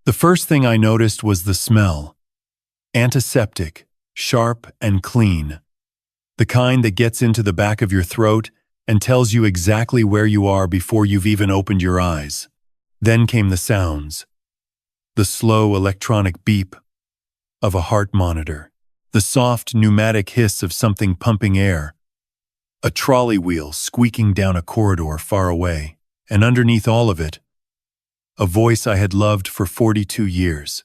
The first thing I noticed was the smell. Antiseptic, sharp and clean. The kind that gets into the back of your throat and tells you exactly where you are before you've even opened your eyes. Then came the sounds. The slow electronic beep of a heart monitor. The soft pneumatic hiss of something pumping air. A trolley wheel squeaking down a corridor far away. And underneath all of it, a voice I had loved for 42 years,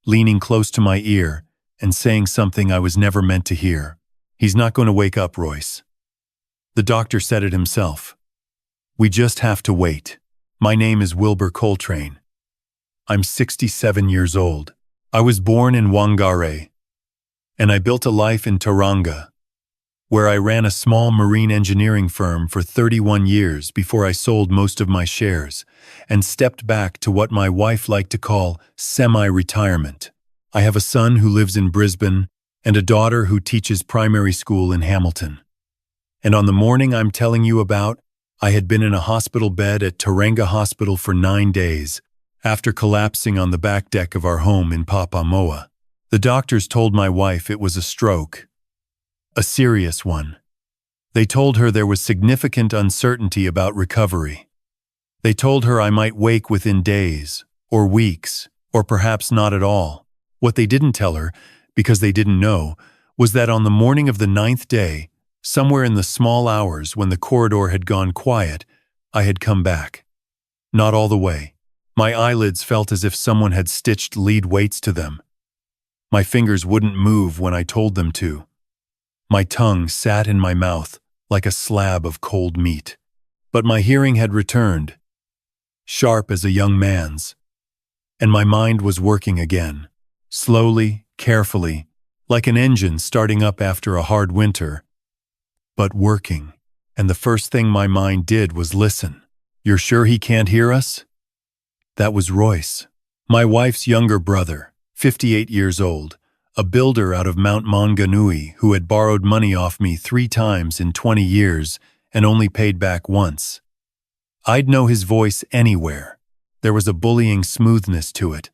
leaning close to my ear and saying something I was never meant to hear. "He's not going to wake up, Royce." The doctor said it himself. "We just have to wait." My name is Wilbur Coltrane. I'm 67 years old. I was born in Whangamatā, and I built a life in Tauranga, where I ran a small marine engineering firm for 31 years before I sold most of my shares and stepped back to what my wife liked to call semi-retirement. I have a son who lives in Brisbane and a daughter who teaches primary school in Hamilton. And on the morning I'm telling you about, I had been in a hospital bed at Tauranga Hospital for 9 days after collapsing on the back deck of our home in Papamoa. The doctors told my wife it was a stroke. A serious one. They told her there was significant uncertainty about recovery. They told her I might wake within days, or weeks, or perhaps not at all. What they didn't tell her, because they didn't know, was that on the morning of the 9th day, somewhere in the small hours when the corridor had gone quiet, I had come back. Not all the way. My eyelids felt as if someone had stitched lead weights to them. My fingers wouldn't move when I told them to. My tongue sat in my mouth like a slab of cold meat. But my hearing had returned, sharp as a young man's, and my mind was working again, slowly, carefully, like an engine starting up after a hard winter, but working. And the first thing my mind did was listen. "You're sure he can't hear us?" That was Royce, my wife's younger brother, 58 years old, a builder out of Mount Maunganui who had borrowed money off me 3 times in 20 years and only paid back once. I'd know his voice anywhere. There was a bullying smoothness to it.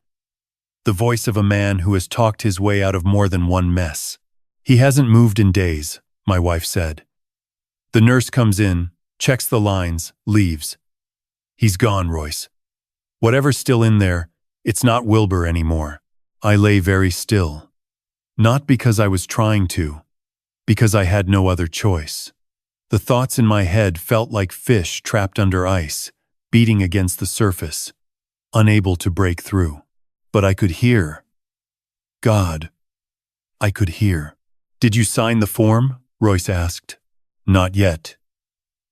The voice of a man who has talked his way out of more than one mess. "He hasn't moved in days," my wife said. The nurse comes in, checks the lines, leaves. "He's gone, Royce. Whatever's still in there, it's not Wilbur anymore." I lay very still. Not because I was trying to, because I had no other choice. The thoughts in my head felt like fish trapped under ice, beating against the surface, unable to break through. But I could hear. God, I could hear. "Did you sign the form?" Royce asked. "Not yet,"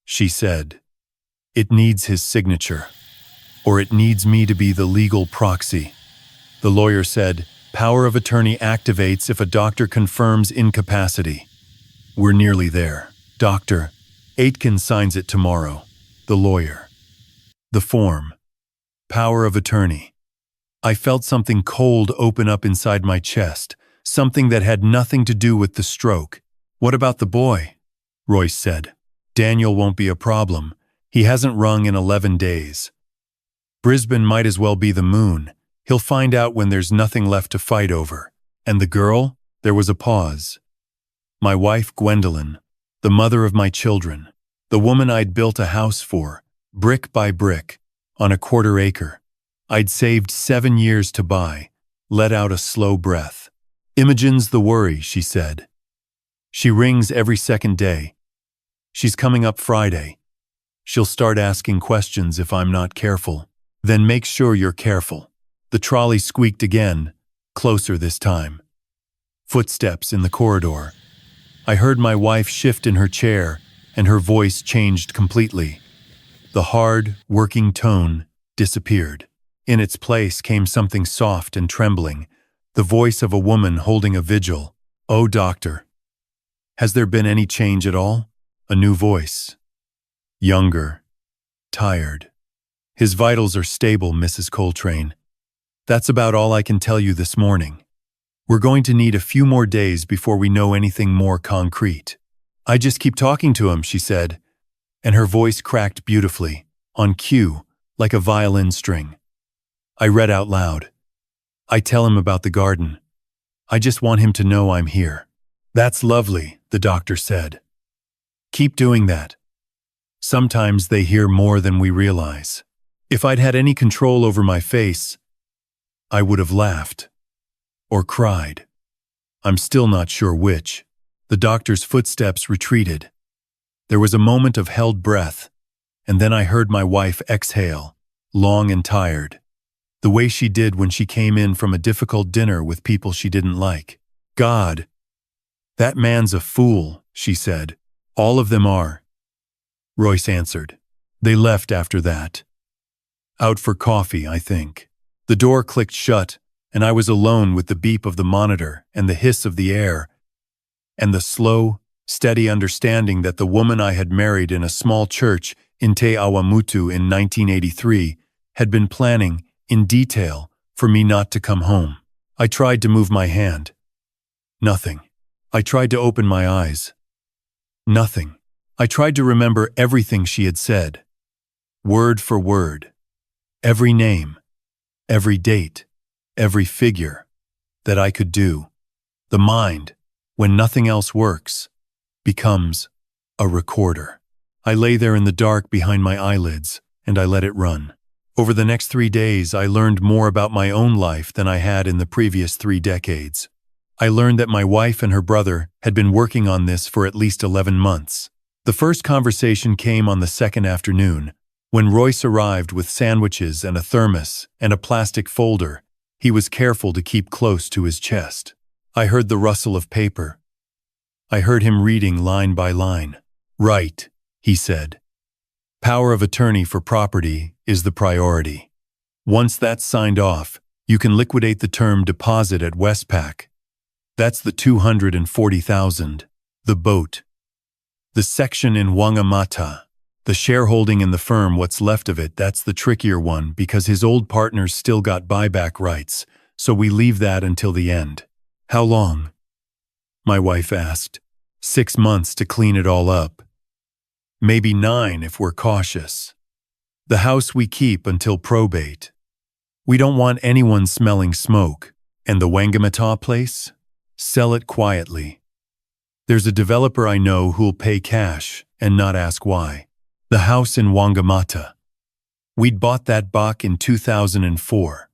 she said. "It needs his signature, or it needs me to be the legal proxy." The lawyer said, "Power of attorney activates if a doctor confirms incapacity." "We're nearly there. Dr. Aitken signs it tomorrow." The lawyer. The form. Power of attorney. I felt something cold open up inside my chest, something that had nothing to do with the stroke. "What about the boy?" Royce said. "Daniel won't be a problem. He hasn't rung in 11 days. Brisbane might as well be the moon. He'll find out when there's nothing left to fight over." "And the girl?" There was a pause. "My wife, Gwendolyn, the mother of my children, the woman I'd built a house for, brick by brick, on a 1/4 acre. I'd saved 7 years to buy," let out a slow breath. "Imogen's the worry," she said. "She rings every second day. She's coming up Friday. She'll start asking questions if I'm not careful. Then make sure you're careful." The trolley squeaked again, closer this time. Footsteps in the corridor. I heard my wife shift in her chair, and her voice changed completely. The hard, working tone disappeared. In its place came something soft and trembling, the voice of a woman holding a vigil. "Oh, doctor. Has there been any change at all?" A new voice. Younger. Tired. "His vitals are stable, Mrs. Coltrane. That's about all I can tell you this morning. We're going to need a few more days before we know anything more concrete." "I just keep talking to him," she said, and her voice cracked beautifully, on cue, like a violin string. I read out loud. I tell him about the garden. I just want him to know I'm here. That's lovely, the doctor said. Keep doing that. Sometimes they hear more than we realize. If I'd had any control over my face, I would have laughed. Or cried. I'm still not sure which. The doctor's footsteps retreated. There was a moment of held breath, and then I heard my wife exhale, long and tired, the way she did when she came in from a difficult dinner with people she didn't like. God, that man's a fool, she said. All of them are. Royce answered. They left after that. Out for coffee, I think. The door clicked shut, and I was alone with the beep of the monitor and the hiss of the air, and the slow, steady understanding that the woman I had married in a small church in Te Awamutu in 1983 had been planning, in detail, for me not to come home. I tried to move my hand. Nothing. I tried to open my eyes. Nothing. I tried to remember everything she had said, word for word, every name, every date, every figure that I could do. The mind, when nothing else works, becomes a recorder. I lay there in the dark behind my eyelids, and I let it run. Over the next 3 days, I learned more about my own life than I had in the previous 3 decades. I learned that my wife and her brother had been working on this for at least 11 months. The first conversation came on the second afternoon, when Royce arrived with sandwiches and a thermos and a plastic folder he was careful to keep close to his chest. I heard the rustle of paper. I heard him reading line by line. Right, he said. Power of attorney for property is the priority. Once that's signed off, you can liquidate the term deposit at Westpac. That's the $240,000. The boat. The section in Whangamatā. The shareholding in the firm, what's left of it, that's the trickier one because his old partners still got buyback rights, so we leave that until the end. How long? My wife asked. 6 months to clean it all up. Maybe 9 if we're cautious. The house we keep until probate. We don't want anyone smelling smoke. And the Whangamatā place? Sell it quietly. There's a developer I know who'll pay cash and not ask why. The house in Whangamatā. We'd bought that back in 2004.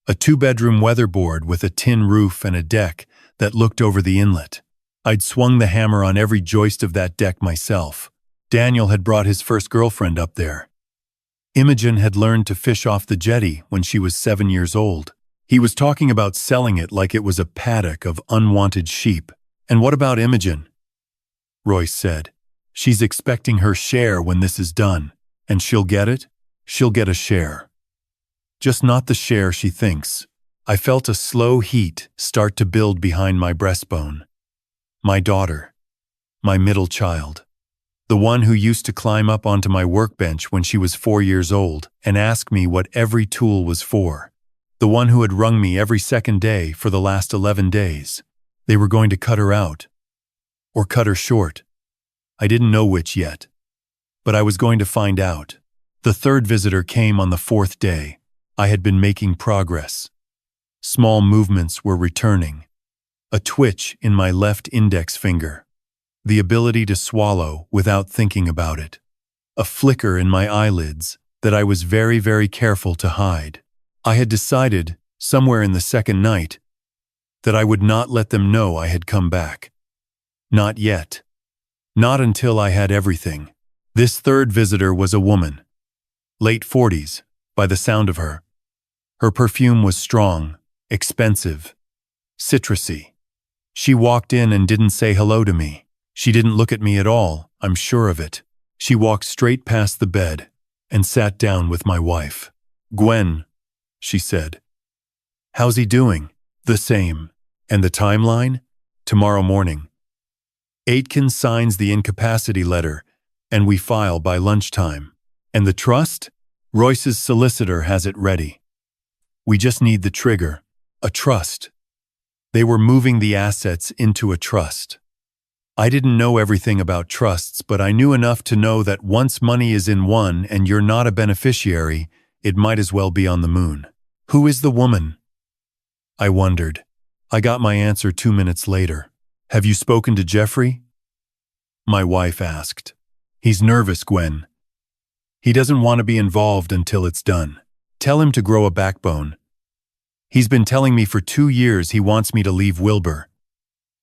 A 2-bedroom weatherboard with a tin roof and a deck that looked over the inlet. I'd swung the hammer on every joist of that deck myself. Daniel had brought his first girlfriend up there. Imogen had learned to fish off the jetty when she was 7 years old. He was talking about selling it like it was a paddock of unwanted sheep. And what about Imogen? Royce said. She's expecting her share when this is done. And she'll get it? She'll get a share. Just not the share she thinks. I felt a slow heat start to build behind my breastbone. My daughter. My middle child. The one who used to climb up onto my workbench when she was 4 years old and ask me what every tool was for. The one who had wrung me every second day for the last 11 days. They were going to cut her out. Or cut her short. I didn't know which yet. But I was going to find out. The third visitor came on the 4th day. I had been making progress. Small movements were returning. A twitch in my left index finger. The ability to swallow without thinking about it. A flicker in my eyelids that I was very, very careful to hide. I had decided, somewhere in the second night, that I would not let them know I had come back. Not yet. Not until I had everything. This third visitor was a woman. Late 40s, by the sound of her. Her perfume was strong, expensive, citrusy. She walked in and didn't say hello to me. She didn't look at me at all, I'm sure of it. She walked straight past the bed and sat down with my wife. Gwen, she said. How's he doing? The same. And the timeline? Tomorrow morning. Aitken signs the incapacity letter, and we file by lunchtime. And the trust? Royce's solicitor has it ready. We just need the trigger. A trust. They were moving the assets into a trust. I didn't know everything about trusts, but I knew enough to know that once money is in one and you're not a beneficiary, it might as well be on the moon. Who is the woman? I wondered. I got my answer 2 minutes later. Have you spoken to Geoffrey? My wife asked. He's nervous, Gwen. He doesn't want to be involved until it's done. Tell him to grow a backbone. He's been telling me for 2 years he wants me to leave Wilbur.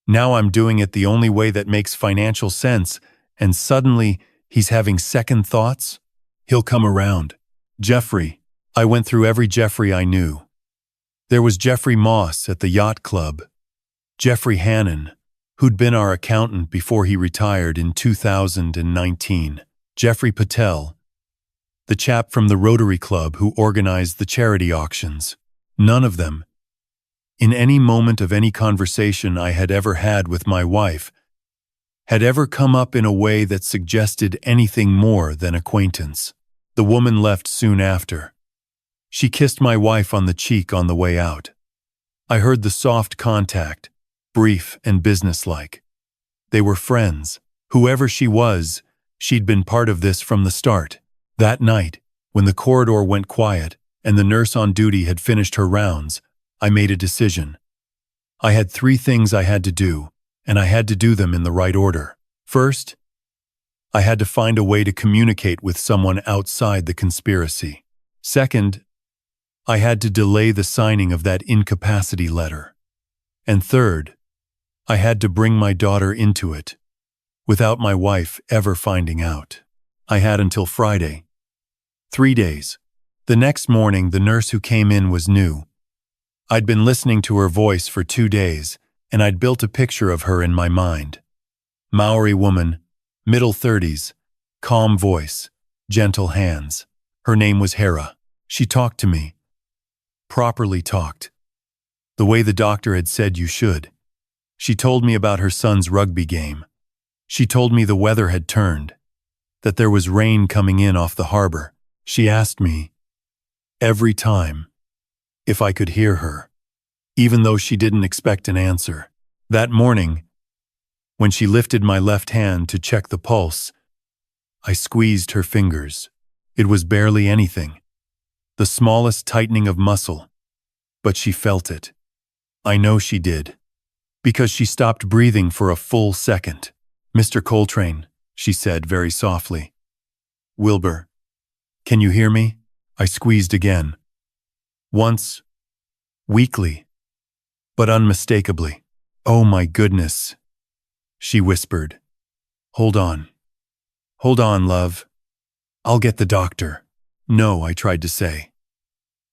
Now I'm doing it the only way that makes financial sense, and suddenly he's having second thoughts? He'll come around. Geoffrey. I went through every Geoffrey I knew. There was Geoffrey Moss at the yacht club. Geoffrey Hannon, who'd been our accountant before he retired in 2019. Geoffrey Patel, the chap from the Rotary Club who organized the charity auctions. None of them, in any moment of any conversation I had ever had with my wife, had ever come up in a way that suggested anything more than acquaintance. The woman left soon after. She kissed my wife on the cheek on the way out. I heard the soft contact, brief and businesslike. They were friends. Whoever she was, she'd been part of this from the start. That night, when the corridor went quiet and the nurse on duty had finished her rounds, I made a decision. I had 3 things I had to do, and I had to do them in the right order. First, I had to find a way to communicate with someone outside the conspiracy. Second, I had to delay the signing of that incapacity letter. And third, I had to bring my daughter into it, without my wife ever finding out. I had until Friday. 3 days. The next morning, the nurse who came in was new. I'd been listening to her voice for 2 days, and I'd built a picture of her in my mind. Maori woman, middle 30s, calm voice, gentle hands. Her name was Hera. She talked to me. Properly talked. The way the doctor had said you should. She told me about her son's rugby game. She told me the weather had turned, that there was rain coming in off the harbor. She asked me, every time, if I could hear her, even though she didn't expect an answer. That morning, when she lifted my left hand to check the pulse, I squeezed her fingers. It was barely anything, the smallest tightening of muscle, but she felt it. I know she did, because she stopped breathing for a full second. Mr. Coltrane, she said very softly. Wilbur, can you hear me? I squeezed again. Once, weakly, but unmistakably. Oh my goodness, she whispered. Hold on. Hold on, love. I'll get the doctor. No, I tried to say.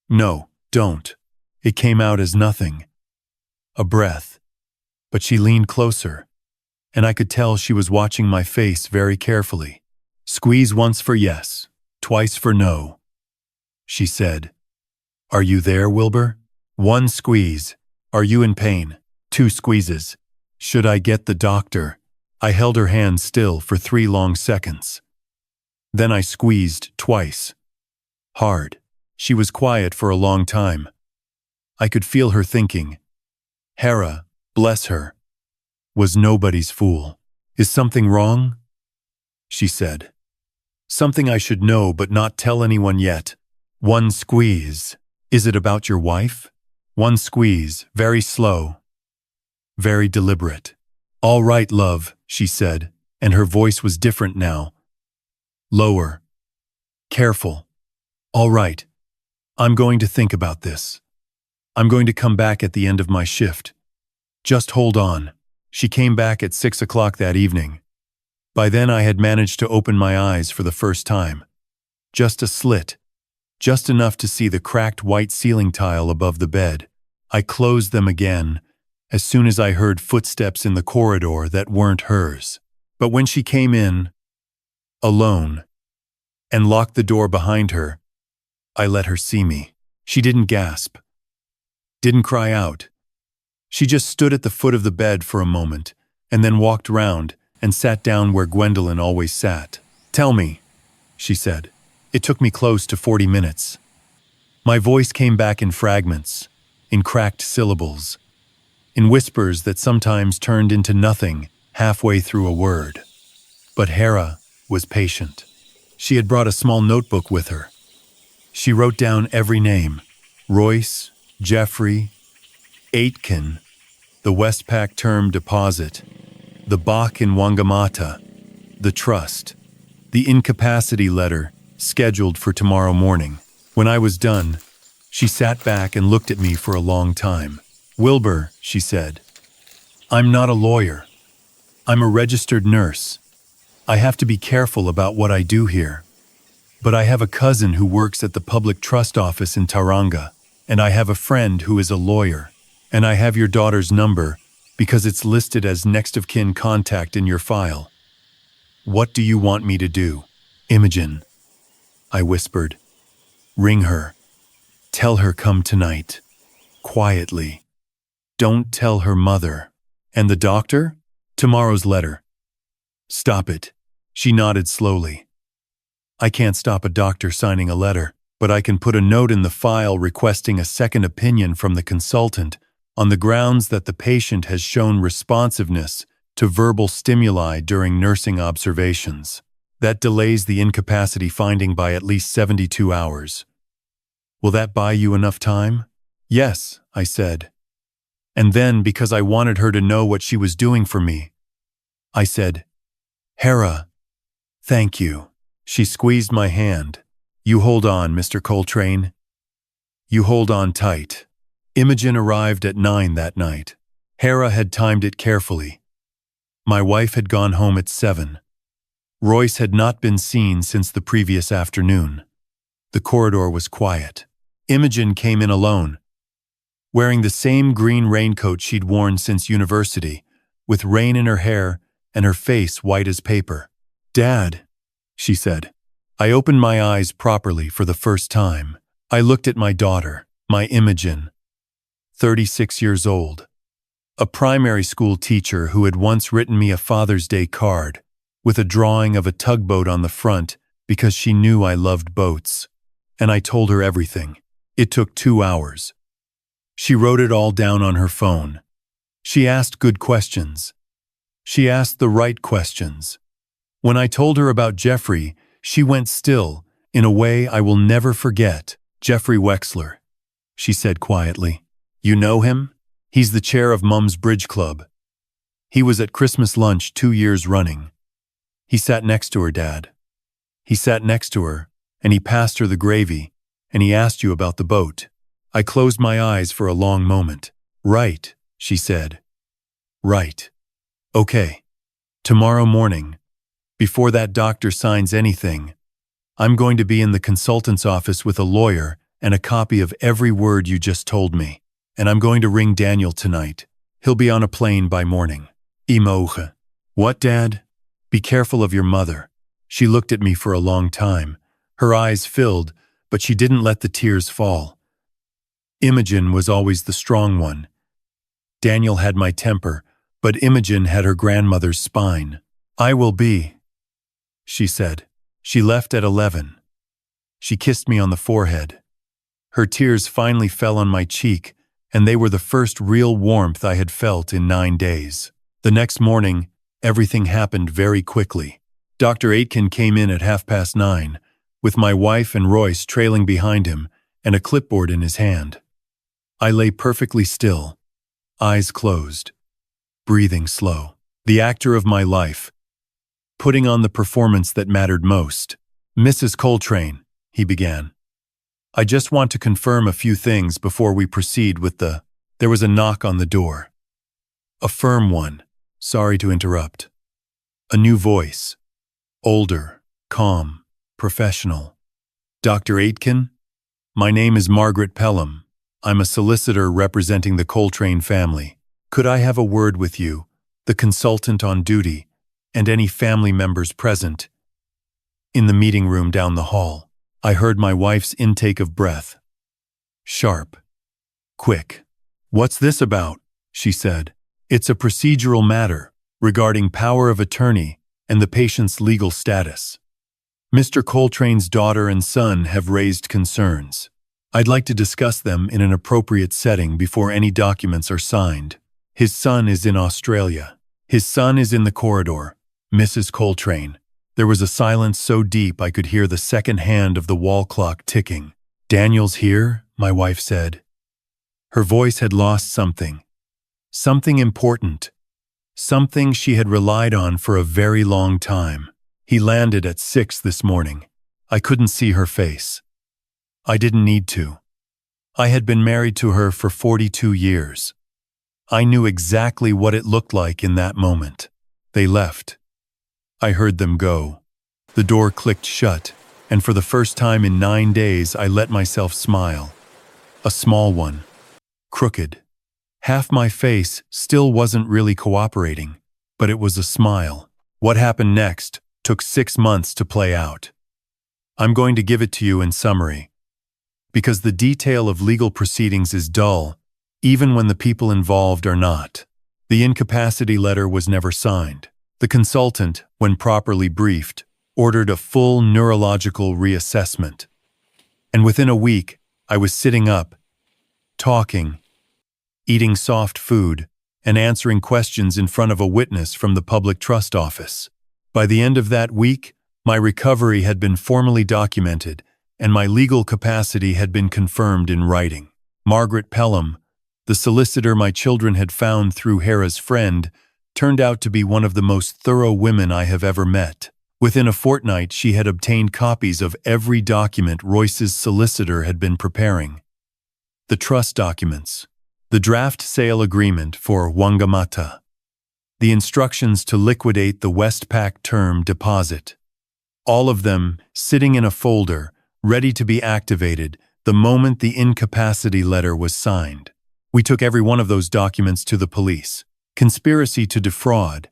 No, don't. It came out as nothing. A breath. But she leaned closer, and I could tell she was watching my face very carefully. Squeeze once for yes, twice for no, she said. Are you there, Wilbur? 1 squeeze. Are you in pain? 2 squeezes. Should I get the doctor? I held her hand still for 3 long seconds. Then I squeezed twice. Hard. She was quiet for a long time. I could feel her thinking. Hera, bless her, was nobody's fool. Is something wrong? She said. Something I should know but not tell anyone yet. 1 squeeze. Is it about your wife? 1 squeeze, very slow, very deliberate. All right, love, she said, and her voice was different now. Lower. Careful. All right. I'm going to think about this. I'm going to come back at the end of my shift. Just hold on. She came back at 6 o'clock that evening. By then I had managed to open my eyes for the first time. Just a slit. Just enough to see the cracked white ceiling tile above the bed. I closed them again as soon as I heard footsteps in the corridor that weren't hers. But when she came in, alone, and locked the door behind her, I let her see me. She didn't gasp, didn't cry out. She just stood at the foot of the bed for a moment, and then walked round and sat down where Gwendolyn always sat. Tell me, she said. It took me close to 40 minutes. My voice came back in fragments, in cracked syllables, in whispers that sometimes turned into nothing halfway through a word. But Hera was patient. She had brought a small notebook with her. She wrote down every name, Royce, Geoffrey, Aitken, the Westpac term deposit, the Bach in Whangamatā, the trust, the incapacity letter scheduled for tomorrow morning. When I was done, she sat back and looked at me for a long time. "Wilbur," she said, "I'm not a lawyer. I'm a registered nurse. I have to be careful about what I do here. But I have a cousin who works at the public trust office in Tauranga, and I have a friend who is a lawyer, and I have your daughter's number because it's listed as next of kin contact in your file. What do you want me to do?" "Imogen," I whispered. "Ring her. Tell her come tonight. Quietly. Don't tell her mother. And the doctor? Tomorrow's letter." "Stop it." She nodded slowly. "I can't stop a doctor signing a letter, but I can put a note in the file requesting a second opinion from the consultant on the grounds that the patient has shown responsiveness to verbal stimuli during nursing observations. That delays the incapacity finding by at least 72 hours. Will that buy you enough time?" "Yes," I said. And then, because I wanted her to know what she was doing for me, I said, "Hera, thank you." She squeezed my hand. "You hold on, Mr. Coltrane. You hold on tight." Imogen arrived at 9 that night. Hera had timed it carefully. My wife had gone home at 7. Royce had not been seen since the previous afternoon. The corridor was quiet. Imogen came in alone, wearing the same green raincoat she'd worn since university, with rain in her hair and her face white as paper. "Dad," she said. I opened my eyes properly for the first time. I looked at my daughter, my Imogen, 36 years old, a primary school teacher who had once written me a Father's Day card with a drawing of a tugboat on the front because she knew I loved boats. And I told her everything. It took 2 hours. She wrote it all down on her phone. She asked good questions. She asked the right questions. When I told her about Geoffrey, she went still, in a way I will never forget. "Geoffrey Wexler," she said quietly. "You know him? He's the chair of Mum's Bridge Club. He was at Christmas lunch 2 years running. He sat next to her, Dad. He sat next to her, and he passed her the gravy, and he asked you about the boat." I closed my eyes for a long moment. "Right," she said. "Right. Okay. Tomorrow morning, before that doctor signs anything, I'm going to be in the consultant's office with a lawyer and a copy of every word you just told me. And I'm going to ring Daniel tonight. He'll be on a plane by morning." "Imogen." "What, Dad?" "Be careful of your mother." She looked at me for a long time. Her eyes filled, but she didn't let the tears fall. Imogen was always the strong one. Daniel had my temper, but Imogen had her grandmother's spine. "I will be," she said. She left at 11. She kissed me on the forehead. Her tears finally fell on my cheek, and they were the first real warmth I had felt in 9 days. The next morning, everything happened very quickly. Dr. Aitken came in at 9:30, with my wife and Royce trailing behind him and a clipboard in his hand. I lay perfectly still, eyes closed, breathing slow. The actor of my life, putting on the performance that mattered most. "Mrs. Coltrane," he began. "I just want to confirm a few things before we proceed with the—" There was a knock on the door. A firm one. Sorry to interrupt. A new voice. Older, calm, professional. "Dr. Aitken? My name is Margaret Pelham. I'm a solicitor representing the Coltrane family. Could I have a word with you, the consultant on duty, and any family members present?" In the meeting room down the hall, I heard my wife's intake of breath. Sharp. Quick. "What's this about?" she said. "It's a procedural matter regarding power of attorney and the patient's legal status. Mr. Coltrane's daughter and son have raised concerns. I'd like to discuss them in an appropriate setting before any documents are signed. His son is in Australia. His son is in the corridor. Mrs. Coltrane." There was a silence so deep I could hear the second hand of the wall clock ticking. Daniel's here, my wife said. Her voice had lost something. Something important. Something she had relied on for a very long time. He landed at 6 this morning. I couldn't see her face. I didn't need to. I had been married to her for 42 years. I knew exactly what it looked like in that moment. They left. I heard them go. The door clicked shut, and for the first time in 9 days I let myself smile. A small one. Crooked. Half my face still wasn't really cooperating, but it was a smile. What happened next took 6 months to play out. I'm going to give it to you in summary, because the detail of legal proceedings is dull, even when the people involved are not. The incapacity letter was never signed. The consultant, when properly briefed, ordered a full neurological reassessment. And within a week, I was sitting up, talking, eating soft food, and answering questions in front of a witness from the Public Trust Office. By the end of that week, my recovery had been formally documented, and my legal capacity had been confirmed in writing. Margaret Pelham, the solicitor my children had found through Hera's friend, turned out to be one of the most thorough women I have ever met. Within a fortnight, she had obtained copies of every document Royce's solicitor had been preparing. The trust documents, the draft sale agreement for Whangamatā, the instructions to liquidate the Westpac term deposit. All of them sitting in a folder, ready to be activated the moment the incapacity letter was signed. We took every one of those documents to the police. Conspiracy to defraud,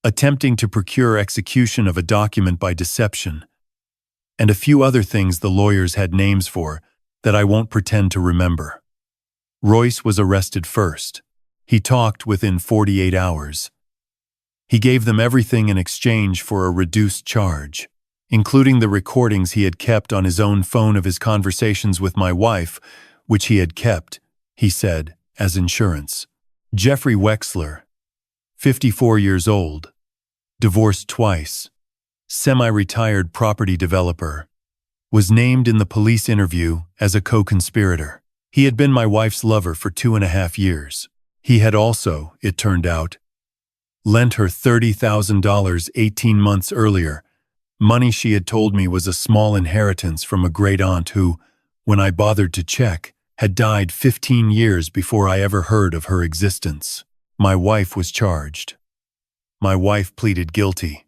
attempting to procure execution of a document by deception, and a few other things the lawyers had names for that I won't pretend to remember. Royce was arrested first. He talked within 48 hours. He gave them everything in exchange for a reduced charge, including the recordings he had kept on his own phone of his conversations with my wife, which he had kept, he said, as insurance. Geoffrey Wexler, 54 years old, divorced twice, semi-retired property developer, was named in the police interview as a co-conspirator. He had been my wife's lover for 2.5 years. He had also, it turned out, lent her $30,000 18 months earlier, money she had told me was a small inheritance from a great-aunt who, when I bothered to check, had died 15 years before I ever heard of her existence. My wife was charged. My wife pleaded guilty.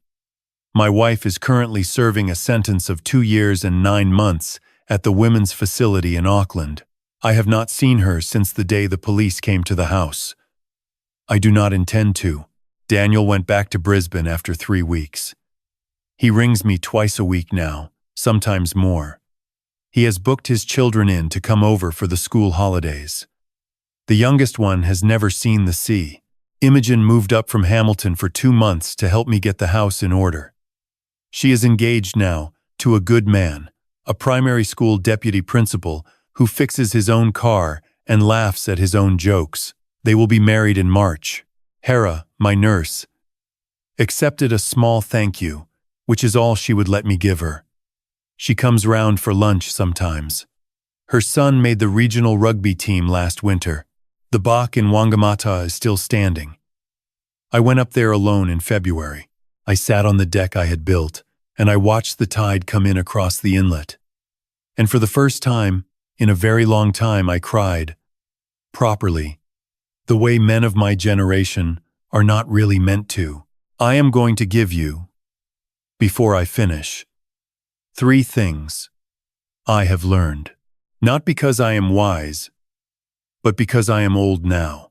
My wife is currently serving a sentence of 2 years and 9 months at the women's facility in Auckland. I have not seen her since the day the police came to the house. I do not intend to. Daniel went back to Brisbane after 3 weeks. He rings me twice a week now, sometimes more. He has booked his children in to come over for the school holidays. The youngest one has never seen the sea. Imogen moved up from Hamilton for 2 months to help me get the house in order. She is engaged now to a good man, a primary school deputy principal who fixes his own car and laughs at his own jokes. They will be married in March. Hera, my nurse, accepted a small thank you, which is all she would let me give her. She comes round for lunch sometimes. Her son made the regional rugby team last winter. The Bach in Whangamatā is still standing. I went up there alone in February. I sat on the deck I had built, and I watched the tide come in across the inlet. And for the first time, in a very long time, I cried, properly, the way men of my generation are not really meant to. I am going to give you, before I finish, 3 things I have learned, not because I am wise, but because I am old now,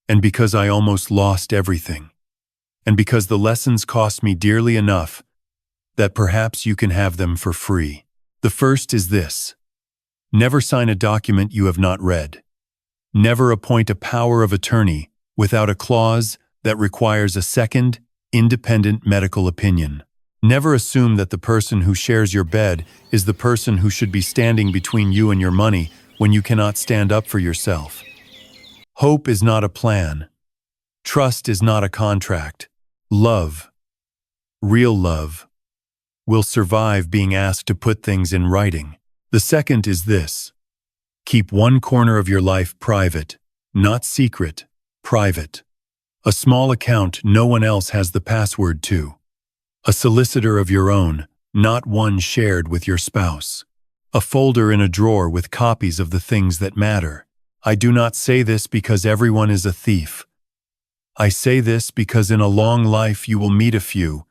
and because I almost lost everything, and because the lessons cost me dearly enough that perhaps you can have them for free. The first is this: never sign a document you have not read. Never appoint a power of attorney without a clause that requires a second, independent medical opinion. Never assume that the person who shares your bed is the person who should be standing between you and your money when you cannot stand up for yourself. Hope is not a plan. Trust is not a contract. Love, real love, will survive being asked to put things in writing. The The second is this: keep one corner of your life private, not secret, private. A small account no one else has the password to. A solicitor of your own, not one shared with your spouse. A folder in a drawer with copies of the things that matter. I do not say this because everyone is a thief. I say this because in a long life you will meet a few,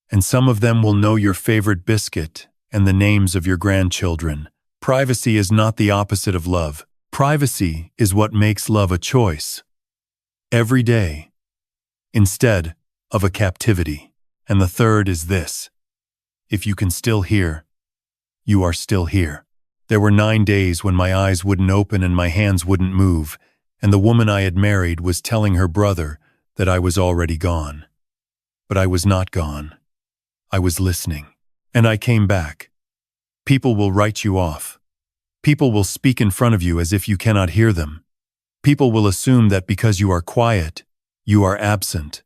and some of them will know your favorite biscuit and the names of your grandchildren. Privacy is not the opposite of love. Privacy is what makes love a choice. Every day, instead of a captivity. And the third is this: if you can still hear, you are still here. There were 9 days when my eyes wouldn't open and my hands wouldn't move, and the woman I had married was telling her brother that I was already gone. But I was not gone. I was listening. And I came back. People will write you off. People will speak in front of you as if you cannot hear them. People will assume that because you are quiet, you are absent.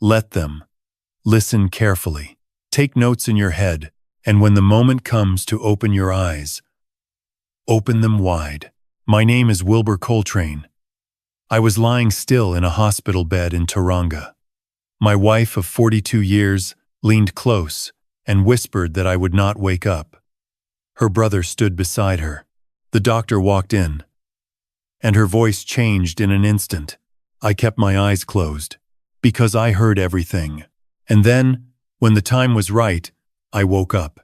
Let them. Listen carefully. Take notes in your head, and when the moment comes to open your eyes, open them wide. My name is Wilbur Coltrane. I was lying still in a hospital bed in Tauranga. My wife of 42 years leaned close and whispered that I would not wake up. Her brother stood beside her. The doctor walked in, and her voice changed in an instant. I kept my eyes closed, because I heard everything. And then, when the time was right, I woke up.